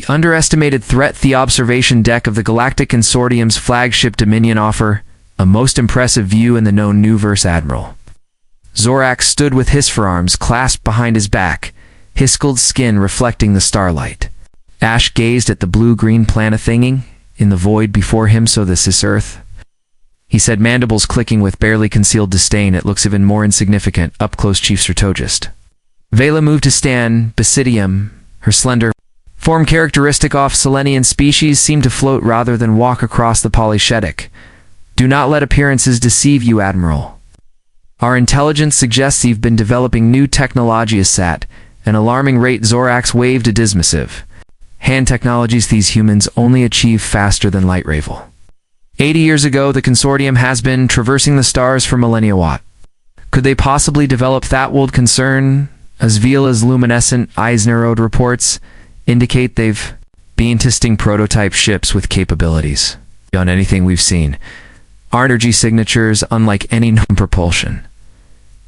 underestimated threat. The observation deck of the Galactic Consortium's flagship Dominion offer a most impressive view in the known Newverse Admiral. Zorax stood with his forearms clasped behind his back, his skulled skin reflecting the starlight. Ash gazed at the blue-green planet thinging in the void before him. So this is Earth? He said, mandibles clicking with barely concealed disdain. It looks even more insignificant, up close, Chief Strategist. Vela moved to stand, Basidium, her slender form characteristic off Selenian species, seemed to float rather than walk across the polyshetic. Do not let appearances deceive you, Admiral. Our intelligence suggests you've been developing new technologies at an alarming rate. Zorax waved a dismissive hand. Technologies these humans only achieve faster than light ravel. 80 years ago, the Consortium has been traversing the stars for millennia. What could they possibly develop? That world concern, as Vila's luminescent eyes narrowed. Reports indicate they've been testing prototype ships with capabilities beyond anything we've seen. Our energy signatures unlike any known propulsion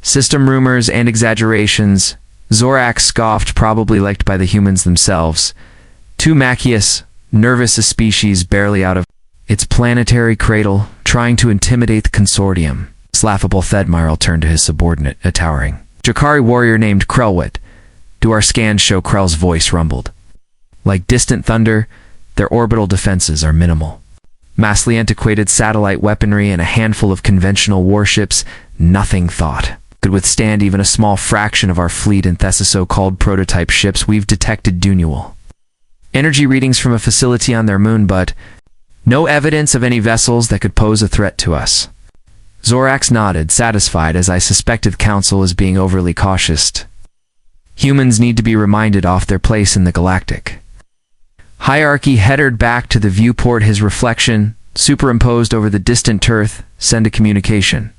system. Rumors and exaggerations. Zorax scoffed, probably liked by the humans themselves. Too Machius, nervous a species barely out of its planetary cradle, trying to intimidate the Consortium. Laughable. Thedmyril turned to his subordinate, a towering Jakari warrior named Krelwit. Do our scans show? Krell's voice rumbled. Like distant thunder, their orbital defenses are minimal. Massively antiquated satellite weaponry and a handful of conventional warships. Nothing thought could withstand even a small fraction of our fleet in Thessa. So-called prototype ships. We've detected dual energy readings from a facility on their moon, but no evidence of any vessels that could pose a threat to us. Zorax nodded, satisfied. As I suspected, the Council is being overly cautious. Humans need to be reminded of their place in the galactic hierarchy. Headed back to the viewport, his reflection, superimposed over the distant Earth, send a communication.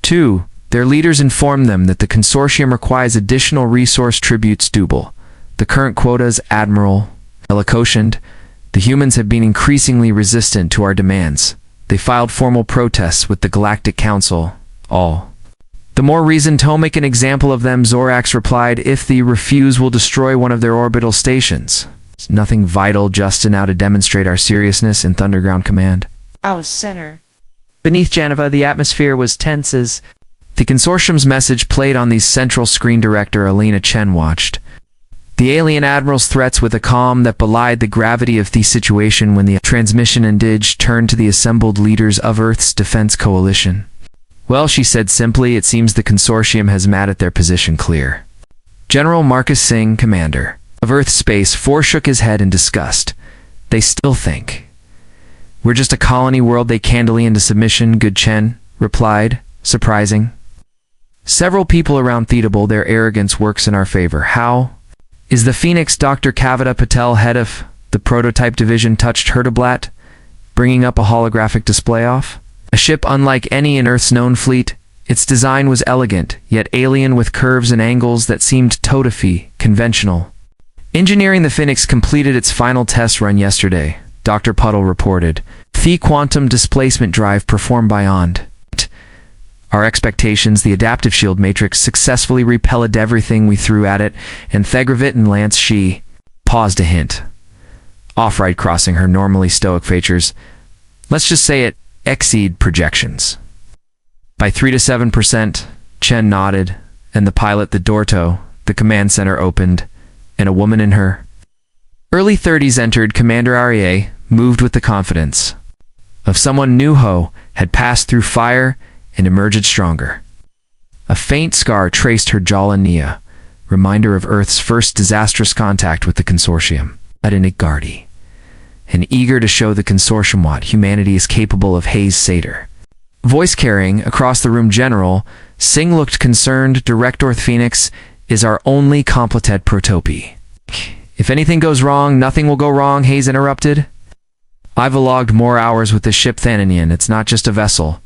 2. Their leaders informed them that the Consortium requires additional resource tributes double the current quotas. Admiral Ella cautioned, the humans have been increasingly resistant to our demands. They filed formal protests with the Galactic Council. All the more reason to make an example of them. Zorax replied, if they refuse, we'll destroy one of their orbital stations. It's nothing vital, just enough to demonstrate our seriousness in Thunderground Command. Our center. Beneath Janova, the atmosphere was tense as the Consortium's message played on the central screen. Director Alina Chen watched the alien admiral's threats with a calm that belied the gravity of the situation. When the transmission ended, turned to the assembled leaders of Earth's defense coalition. Well, she said simply, it seems the Consortium has made their position clear. General Marcus Singh, commander of Earth Space Force, shook his head in disgust. They still think we're just a colony world they candidly into submission. Good Chen replied, surprising. Several people around Theodable, their arrogance works in our favor. How is the Phoenix? Dr. Kavita Patel, head of the prototype division, touched Herteblatt, bringing up a holographic display off. A ship unlike any in Earth's known fleet. Its design was elegant, yet alien, with curves and angles that seemed totally conventional. Engineering. The Phoenix completed its final test run yesterday, Dr. Puddle reported. The quantum displacement drive performed beyond our expectations. The adaptive shield matrix successfully repelled everything we threw at it, and Thegravit and Lance, she paused a hint, off-right, crossing her normally stoic features. Let's just say it exceed projections. By 3 to 7%, Chen nodded, and the pilot, the Dorto, the command center opened, and a woman in her early 30s entered. Commander Arie moved with the confidence of someone new who had passed through fire and emerged stronger. A faint scar traced her jaw and Nia, reminder of Earth's first disastrous contact with the Consortium. Adinik Gardi, and eager to show the Consortium what humanity is capable of. Hayes Sater, voice carrying across the room. General Singh looked concerned. Director Phoenix is our only completed prototype. If anything goes wrong, nothing will go wrong. Hayes interrupted. I've logged more hours with the ship Thananian. It's not just a vessel.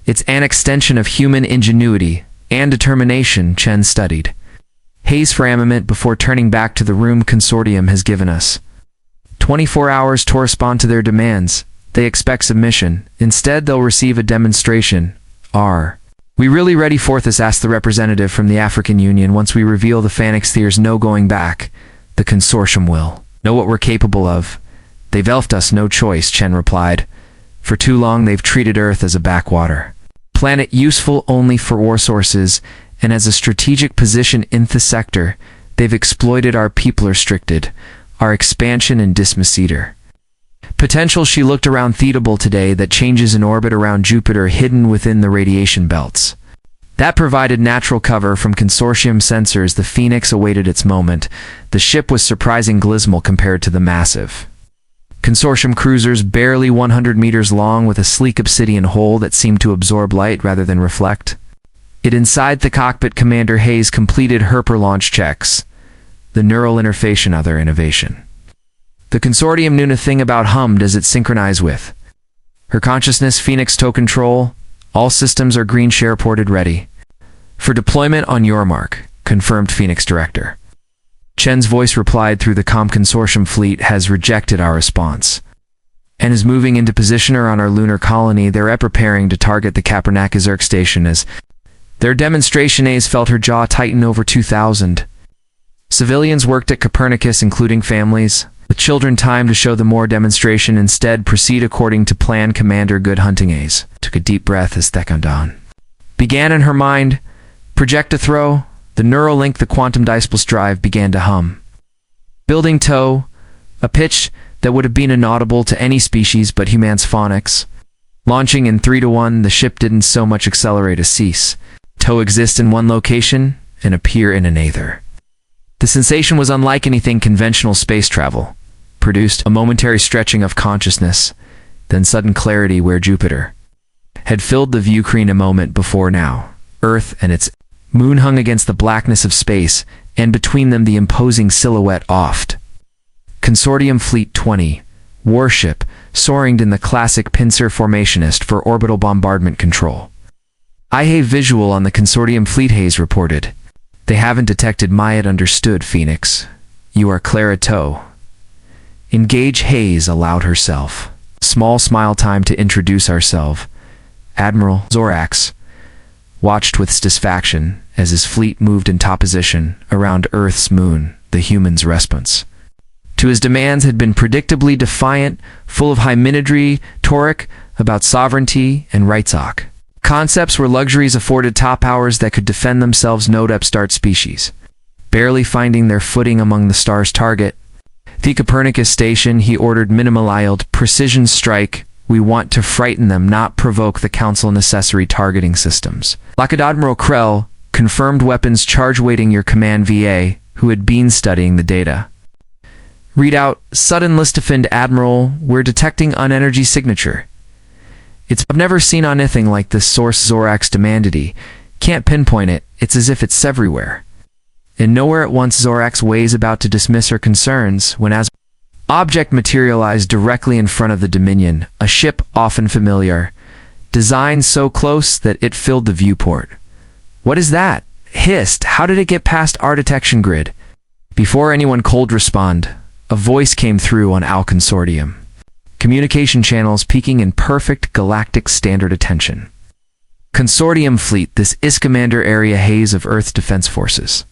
It's an extension of human ingenuity and determination. Chen studied Hayes for a moment before turning back to the room. Consortium has given us 24 hours to respond to their demands. They expect submission. Instead, they'll receive a demonstration. Are we really ready for this? Asked the representative from the African Union. Once we reveal the Phoenix, there's no going back. The Consortium will Know what we're capable of. They've left us no choice, Chen replied. For too long they've treated Earth as a backwater planet useful only for war sources, and as a strategic position in the sector, they've exploited our people restricted, our expansion and dismiseder. Potential. She looked around Theatable today that changes in orbit around Jupiter hidden within the radiation belts. That provided natural cover from consortium sensors. The Phoenix awaited its moment. The ship was surprisingly glismal compared to the massive consortium cruisers, barely 100 meters long with a sleek obsidian hull that seemed to absorb light rather than reflect it. Inside the cockpit, Commander Hayes completed Herper launch checks. The neural interface, another innovation. The consortium knew nothing about does it synchronize with her consciousness. Phoenix tow control. All systems are green, share ported, ready for deployment on your mark, confirmed Phoenix director. Chen's voice replied through the consortium fleet has rejected our response and is moving into position on our lunar colony. They're preparing to target the Kapernakazurk station as their demonstration. Hayes felt her jaw tighten. Over 2,000 civilians worked at Copernicus, including families with children. Time to show them more demonstration. Instead, proceed according to plan. Commander, good hunting. Hayes took a deep breath as Thekondon began in her mind. Project to throw. The neural link, the quantum dispulse drive, began to hum. Building tow, a pitch that would have been inaudible to any species but humans. Phonics. Launching in 3-to-1, the ship didn't so much accelerate as cease. Tow exists in one location and appear in another. The sensation was unlike anything conventional space travel. Produced a momentary stretching of consciousness, then sudden clarity where Jupiter had filled the view screen a moment before. Now, Earth and its moon hung against the blackness of space, and between them the imposing silhouette oft. Consortium Fleet 20, warship, soaring in the classic pincer formationist for orbital bombardment control. I have visual on the consortium fleet, Hayes reported. They haven't detected Maya. Understood, Phoenix. You are Clara Tow. Engage. Hayes allowed herself small smile. Time to introduce ourselves. Admiral Zorax watched with satisfaction as his fleet moved in top position around Earth's moon. The human's response to his demands had been predictably defiant, full of hymenidry, toric about sovereignty and rightsok. Concepts were luxuries afforded top powers that could defend themselves. Note upstart species, barely finding their footing among the stars. Target the Copernicus station, he ordered. Minimalized precision strike. We want to frighten them, not provoke the Council. Necessary targeting systems. Lockheed Admiral Krell confirmed weapons charge waiting your command. VA, who had been studying the data. Readout, sudden listifind. Admiral, we're detecting unenergy signature. I've never seen anything like this. Source Zorax demanded. He can't pinpoint it. It's as if it's everywhere and nowhere at once. Zorax weighs about to dismiss her concerns when as object materialized directly in front of the Dominion, a ship often familiar, designed so close that it filled the viewport. What is that? Hissed. How did it get past our detection grid? Before anyone could respond, a voice came through on Al Consortium. Communication channels peaking in perfect galactic standard attention. Consortium fleet, this is Commander Area Hayes of Earth Defense Forces.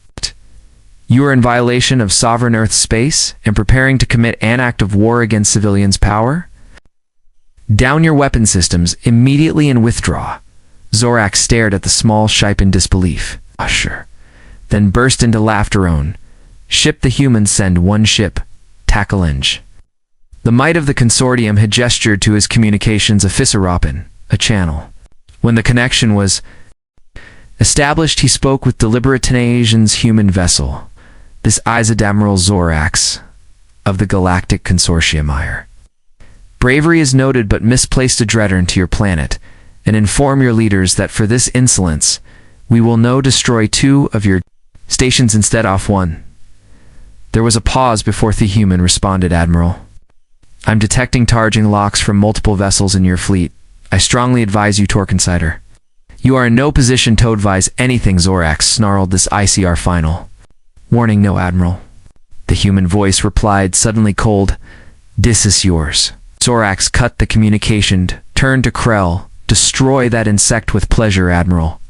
You are in violation of sovereign Earth space and preparing to commit an act of war against civilians' power? Down your weapon systems immediately and withdraw. Zorax stared at the small ship in disbelief. Sure. Then burst into laughter. Ship the humans, send one ship. Tackle Eng. The might of the consortium had gestured to his communications officer, a channel. When the connection was established, he spoke with deliberate Tenasian's human vessel. This is Admiral Zorax of the Galactic Consortium. Bravery is noted, but misplaced a dreadern to your planet, and inform your leaders that for this insolence, we will no destroy 2 of your stations instead of 1. There was a pause before the human responded. Admiral, I'm detecting targeting locks from multiple vessels in your fleet. I strongly advise you to consider. You are in no position to advise anything. Zorax snarled. This ICR final. Warning, no, Admiral. The human voice replied, suddenly cold. This is yours. Zorax cut the communication, turned to Krell. Destroy that insect with pleasure, Admiral.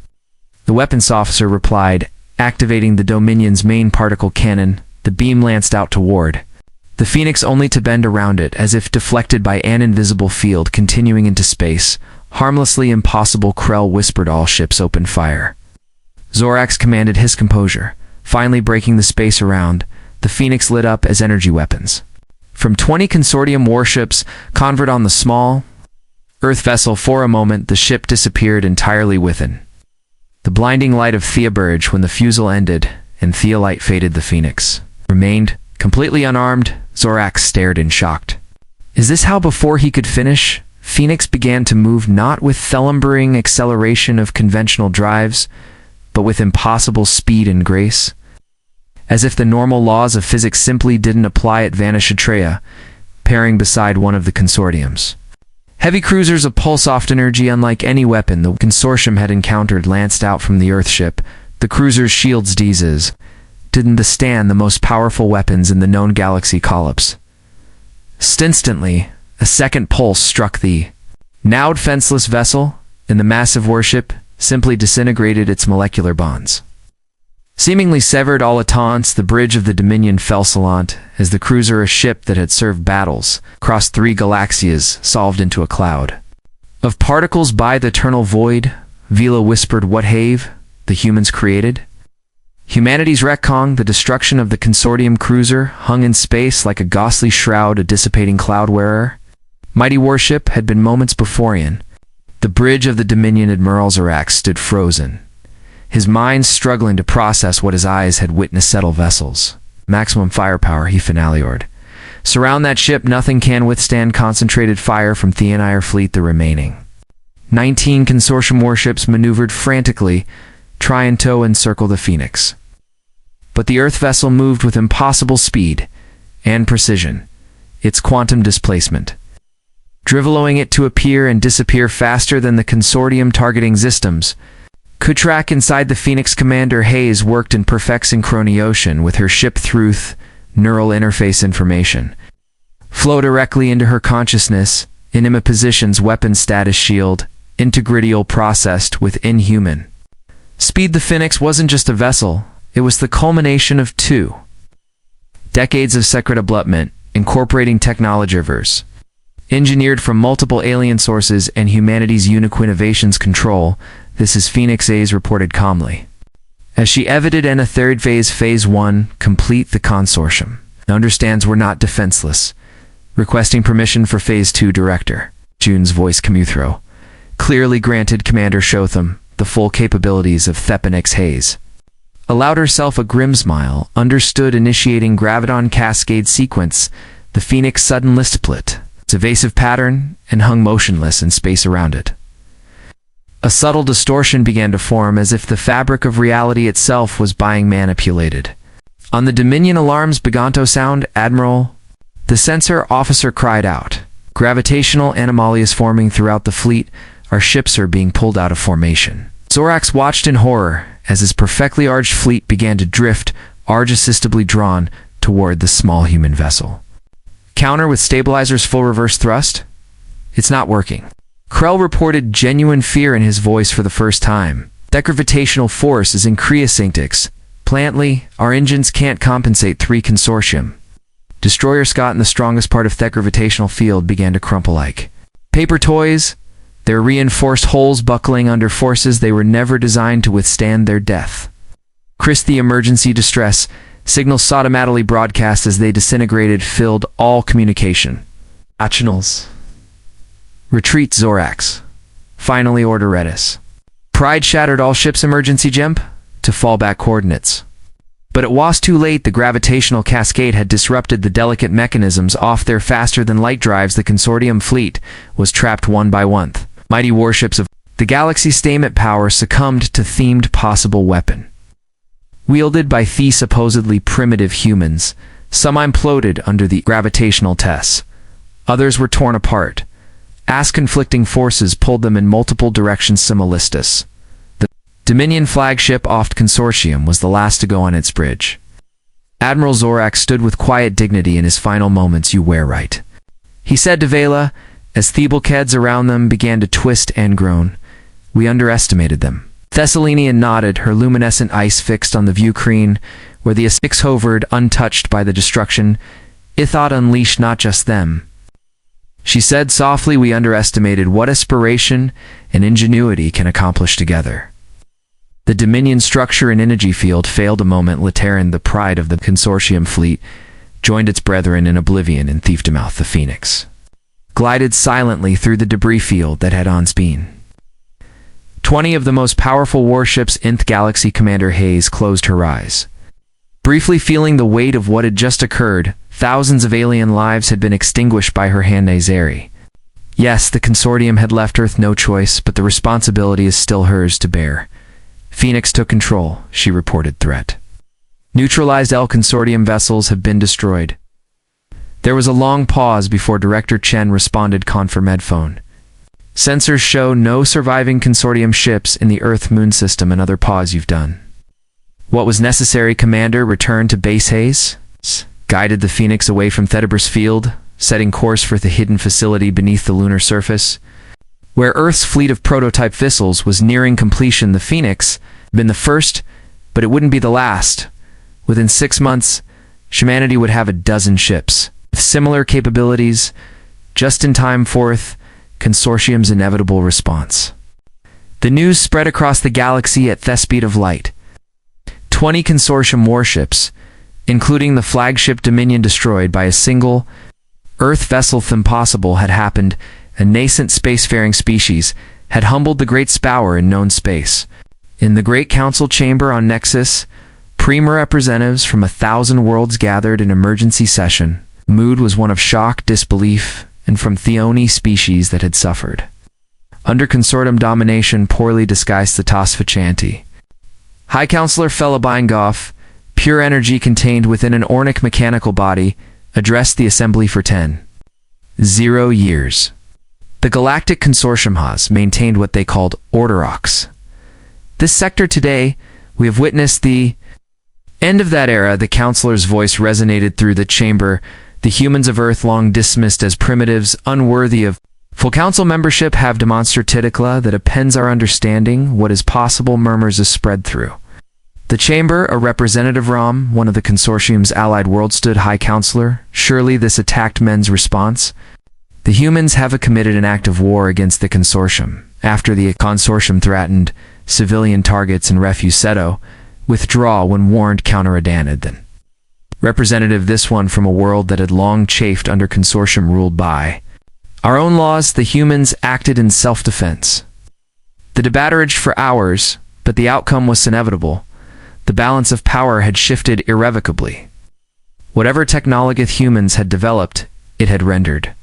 The weapons officer replied, activating the Dominion's main particle cannon. The beam lanced out toward the Phoenix only to bend around it as if deflected by an invisible field continuing into space. Harmlessly impossible, Krell whispered. All ships open fire. Zorax commanded his composure. Finally breaking the space around, the Phoenix lit up as energy weapons. From 20 consortium warships converged on the small Earth vessel. For a moment, the ship disappeared entirely within the blinding light of Theaburge. When the fusel ended and Theolite faded, the Phoenix remained completely unarmed. Zorax stared in shock. Is this how, before he could finish, Phoenix began to move, not with the lumbering acceleration of conventional drives, but with impossible speed and grace? As if the normal laws of physics simply didn't apply at Vanishatreya, pairing beside one of the consortiums. Heavy cruisers of pulse-off energy, unlike any weapon the consortium had encountered, lanced out from the Earthship. The cruiser's shields didn't withstand the most powerful weapons in the known galaxy collapse. Instantly, a second pulse struck the now defenseless vessel, and the massive warship simply disintegrated its molecular bonds. Seemingly severed all at once, the bridge of the Dominion fell silent as the cruiser, a ship that had served battles across 3 galaxias, solved into a cloud of particles by the eternal void. Vila whispered, "What have the humans created?" Humanity's retcon, the destruction of the consortium cruiser, hung in space like a ghostly shroud, a dissipating cloud-wearer. Mighty warship had been moments beforehand. The bridge of the Dominion, Admiral Zorax stood frozen, his mind struggling to process what his eyes had witnessed. Settle vessels. Maximum firepower, he finaliored. Surround that ship. Nothing can withstand concentrated fire from the entire fleet. The remaining 19 consortium warships maneuvered frantically, trying to encircle the Phoenix. But the Earth vessel moved with impossible speed and precision, its quantum displacement driveling it to appear and disappear faster than the consortium targeting systems could track. Inside the Phoenix, Commander Hayes worked in perfect synchronization with her ship through neural interface information flow directly into her consciousness. Inima positions, weapon status, shield, integrity all processed with inhuman speed. The Phoenix wasn't just a vessel, it was the culmination of 2 decades of secret development, incorporating technologies engineered from multiple alien sources and humanity's unique innovations control. This is Phoenix A's reported calmly, as she evided in a third phase 1, complete. The consortium understands we're not defenseless, requesting permission for phase 2. Director June's voice Camuthro clearly granted Commander Shotham the full capabilities of Thepanix. Hayes allowed herself a grim smile. Understood. Initiating graviton cascade sequence. The Phoenix suddenly split its evasive pattern and hung motionless in space around it. A subtle distortion began to form, as if the fabric of reality itself was being manipulated. On the Dominion, alarms began to sound. Admiral, the sensor officer cried out. Gravitational anomalies forming throughout the fleet. Our ships are being pulled out of formation. Zorax watched in horror as his perfectly arched fleet began to drift, irresistibly drawn toward the small human vessel. Counter with stabilizers, full reverse thrust? It's not working. Krell reported genuine fear in his voice for the first time. That gravitational force is increasing. Plantly, our engines can't compensate. 3 consortium destroyer Scott in the strongest part of that gravitational field began to crumple like paper toys, their reinforced hulls buckling under forces they were never designed to withstand their death. Chris, the emergency distress signals automatically broadcast as they disintegrated filled all communication channels. Retreat, Zorax. Finally, order Redis. Pride shattered all ships' emergency jump to fallback coordinates. But it was too late. The gravitational cascade had disrupted the delicate mechanisms off their faster-than-light drives. The consortium fleet was trapped one by one. Mighty warships of the galaxy statement power succumbed to themed possible weapon. Wielded by the supposedly primitive humans, some imploded under the gravitational tests. Others were torn apart, as conflicting forces pulled them in multiple directions simultaneously. The Dominion flagship off Consortium was the last to go on its bridge. Admiral Zorax stood with quiet dignity in his final moments. "You were right," he said to Vela, as the bulkheads around them began to twist and groan. "We underestimated them." Thessalonian nodded, her luminescent eyes fixed on the view screen, where the Aspix hovered untouched by the destruction. Ithot unleashed not just them. She said softly, we underestimated what aspiration and ingenuity can accomplish together. The Dominion structure and energy field failed a moment. Lateran, the pride of the consortium fleet, joined its brethren in oblivion in Thieftmouth. The Phoenix glided silently through the debris field that had on speen. 20 of the most powerful warships. Nth Galaxy Commander Hayes closed her eyes, briefly feeling the weight of what had just occurred. Thousands of alien lives had been extinguished by her hand. Azeri. Yes, the consortium had left Earth no choice, but the responsibility is still hers to bear. Phoenix took control, she reported. Threat neutralized. L consortium vessels have been destroyed. There was a long pause before Director Chen responded. Confirmed phone. Sensors show no surviving consortium ships in the Earth-Moon system. Another pause. You've done what was necessary, Commander. Return to base. Hayes guided the Phoenix away from Thedibris Field, setting course for the hidden facility beneath the lunar surface, where Earth's fleet of prototype vessels was nearing completion. The Phoenix had been the first, but it wouldn't be the last. Within 6 months, humanity would have a dozen ships with similar capabilities, just in time for the consortium's inevitable response. The news spread across the galaxy at the speed of light. 20 consortium warships, including the flagship Dominion, destroyed by a single Earth vessel. Impossible had happened. A nascent spacefaring species had humbled the great spower in known space. In the Great Council chamber on Nexus, prima representatives from 1,000 worlds gathered in emergency session. Mood was one of shock, disbelief, and from Theoni species that had suffered under consortium domination. Poorly disguised the Tosfachanti. High Counselor Felabingoff, pure energy contained within an ornic mechanical body, addressed the assembly for 10 years. The Galactic Consortium has maintained what they called Orderox. This sector today, we have witnessed the end of that era. The counselor's voice resonated through the chamber. The humans of Earth, long dismissed as primitives, unworthy of full council membership, have demonstrated that appends our understanding what is possible. Murmurs is spread through the chamber. A representative Rom, one of the consortium's allied worlds, stood. High Counselor, surely this attacked men's response? The humans have committed an act of war against the consortium. After the consortium threatened civilian targets in Refugee Seto, withdraw when warned. Counter-adanid then. Representative, this one from a world that had long chafed under consortium ruled by our own laws. The humans acted in self-defense. The debate raged for hours, but the outcome was inevitable. The balance of power had shifted irrevocably. Whatever technology humans had developed, it had rendered